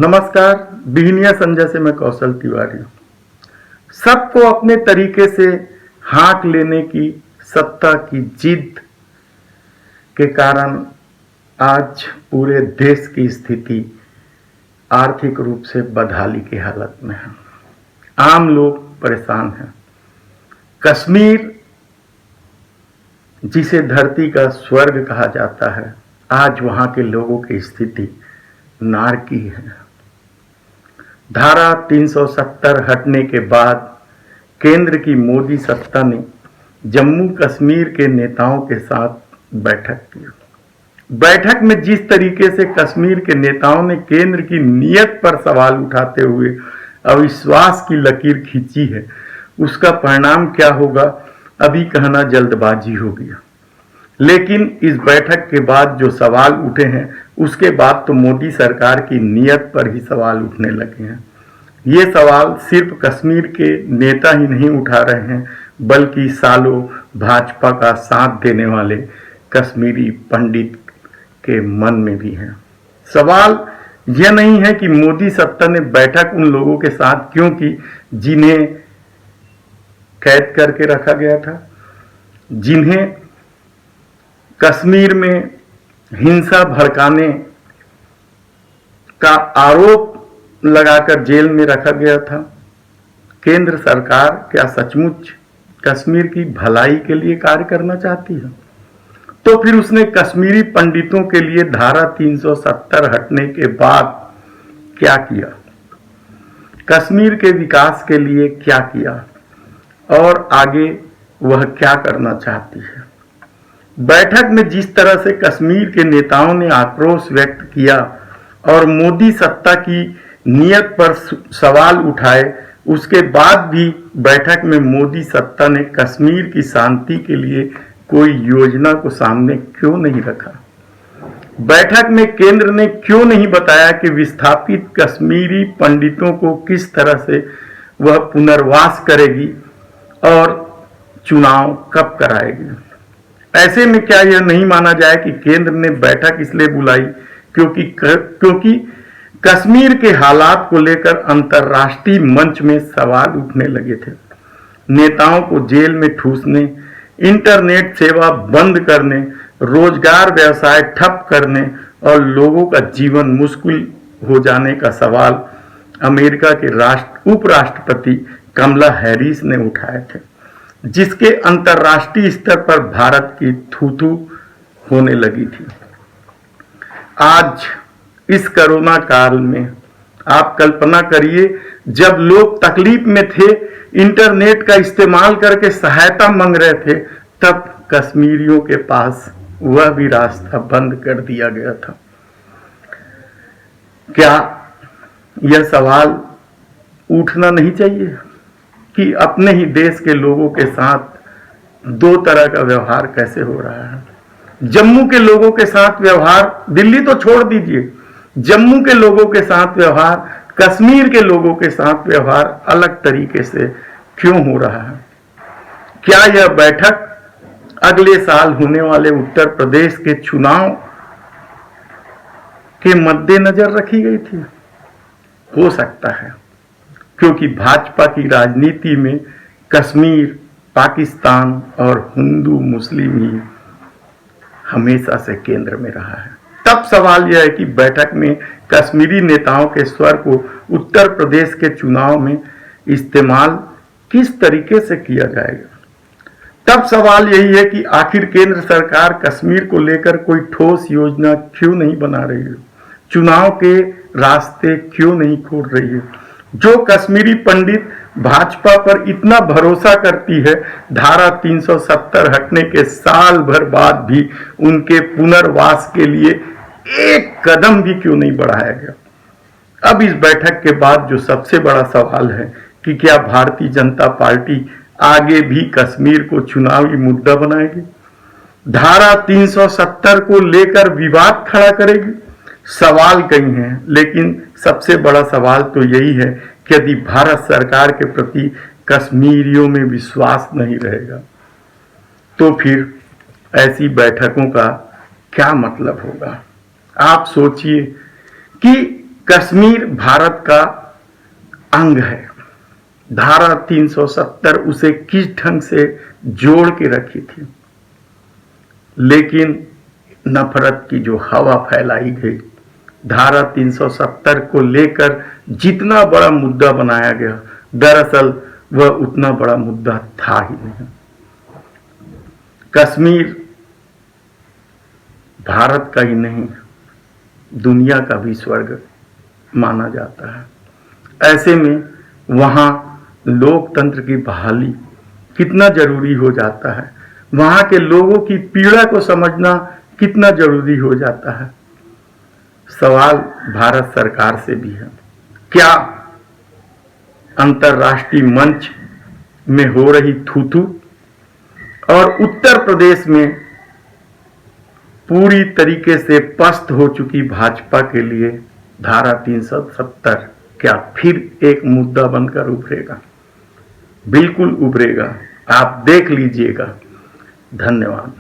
नमस्कार। बिहनिया संजय से मैं कौशल तिवारी हूँ। सबको अपने तरीके से हाँक लेने की सत्ता की जिद के कारण आज पूरे देश की स्थिति आर्थिक रूप से बदहाली की हालत में है। आम लोग परेशान हैं। कश्मीर, जिसे धरती का स्वर्ग कहा जाता है, आज वहाँ के लोगों की स्थिति नारकी है। धारा 370 हटने के बाद केंद्र की मोदी सत्ता ने जम्मू कश्मीर के नेताओं के साथ बैठक की। बैठक में जिस तरीके से कश्मीर के नेताओं ने केंद्र की नीयत पर सवाल उठाते हुए अविश्वास की लकीर खींची है, उसका परिणाम क्या होगा अभी कहना जल्दबाजी होगी। लेकिन इस बैठक के बाद जो सवाल उठे हैं, उसके बाद तो मोदी सरकार की नीयत पर ही सवाल उठने लगे हैं। ये सवाल सिर्फ कश्मीर के नेता ही नहीं उठा रहे हैं, बल्कि सालों भाजपा का साथ देने वाले कश्मीरी पंडित के मन में भी है। सवाल यह नहीं है कि मोदी सत्ता ने बैठक उन लोगों के साथ क्यों की जिन्हें कैद करके रखा गया था, जिन्हें कश्मीर में हिंसा भड़काने का आरोप लगाकर जेल में रखा गया था। केंद्र सरकार क्या सचमुच कश्मीर की भलाई के लिए कार्य करना चाहती है? तो फिर उसने कश्मीरी पंडितों के लिए धारा 370 हटने के बाद क्या किया? कश्मीर के विकास के लिए क्या किया और आगे वह क्या करना चाहती है? बैठक में जिस तरह से कश्मीर के नेताओं ने आक्रोश व्यक्त किया और मोदी सत्ता की नीयत पर सवाल उठाए, उसके बाद भी बैठक में मोदी सत्ता ने कश्मीर की शांति के लिए कोई योजना को सामने क्यों नहीं रखा? बैठक में केंद्र ने क्यों नहीं बताया कि विस्थापित कश्मीरी पंडितों को किस तरह से वह पुनर्वास करेगी और चुनाव कब कराएगी? ऐसे में क्या यह नहीं माना जाए कि केंद्र ने बैठक इसलिए बुलाई क्योंकि कश्मीर के हालात को लेकर अंतर्राष्ट्रीय मंच में सवाल उठने लगे थे। नेताओं को जेल में ठूसने, इंटरनेट सेवा बंद करने, रोजगार व्यवसाय ठप करने और लोगों का जीवन मुश्किल हो जाने का सवाल अमेरिका के उपराष्ट्रपति कमला हैरिस ने उठाए थे, जिसके अंतर्राष्ट्रीय स्तर पर भारत की थू-थू होने लगी थी। आज इस कोरोना काल में आप कल्पना करिए, जब लोग तकलीफ में थे, इंटरनेट का इस्तेमाल करके सहायता मांग रहे थे, तब कश्मीरियों के पास वह भी रास्ता बंद कर दिया गया था। क्या यह सवाल उठना नहीं चाहिए कि अपने ही देश के लोगों के साथ दो तरह का व्यवहार कैसे हो रहा है? जम्मू के लोगों के साथ व्यवहार, दिल्ली तो छोड़ दीजिए, जम्मू के लोगों के साथ व्यवहार, कश्मीर के लोगों के साथ व्यवहार अलग तरीके से क्यों हो रहा है? क्या यह बैठक अगले साल होने वाले उत्तर प्रदेश के चुनाव के मद्देनजर रखी गई थी? हो सकता है, क्योंकि भाजपा की राजनीति में कश्मीर, पाकिस्तान और हिंदू मुस्लिम ही हमेशा से केंद्र में रहा है। तब सवाल यह है कि बैठक में कश्मीरी नेताओं के स्वर को उत्तर प्रदेश के चुनाव में इस्तेमाल किस तरीके से किया जाएगा? तब सवाल यही है कि आखिर केंद्र सरकार कश्मीर को लेकर कोई ठोस योजना क्यों नहीं बना रही है? चुनाव के रास्ते क्यों नहीं खोल रही है? जो कश्मीरी पंडित भाजपा पर इतना भरोसा करती है, धारा 370 हटने के साल भर बाद भी उनके पुनर्वास के लिए एक कदम भी क्यों नहीं बढ़ाया गया? अब इस बैठक के बाद जो सबसे बड़ा सवाल है कि क्या भारतीय जनता पार्टी आगे भी कश्मीर को चुनावी मुद्दा बनाएगी, धारा 370 को लेकर विवाद खड़ा करेगी? सवाल कई हैं, लेकिन सबसे बड़ा सवाल तो यही है कि यदि भारत सरकार के प्रति कश्मीरियों में विश्वास नहीं रहेगा, तो फिर ऐसी बैठकों का क्या मतलब होगा? आप सोचिए कि कश्मीर भारत का अंग है। धारा 370 उसे किस ढंग से जोड़ के रखी थी, लेकिन नफरत की जो हवा फैलाई गई, धारा 370 को लेकर जितना बड़ा मुद्दा बनाया गया, दरअसल वह उतना बड़ा मुद्दा था ही नहीं। कश्मीर भारत का ही नहीं, दुनिया का भी स्वर्ग माना जाता है। ऐसे में वहाँ लोकतंत्र की बहाली कितना जरूरी हो जाता है, वहाँ के लोगों की पीड़ा को समझना कितना जरूरी हो जाता है। सवाल भारत सरकार से भी है, क्या अंतर्राष्ट्रीय मंच में हो रही थू-थू और उत्तर प्रदेश में पूरी तरीके से पस्त हो चुकी भाजपा के लिए धारा 370 क्या फिर एक मुद्दा बनकर उभरेगा? बिल्कुल उभरेगा, आप देख लीजिएगा। धन्यवाद।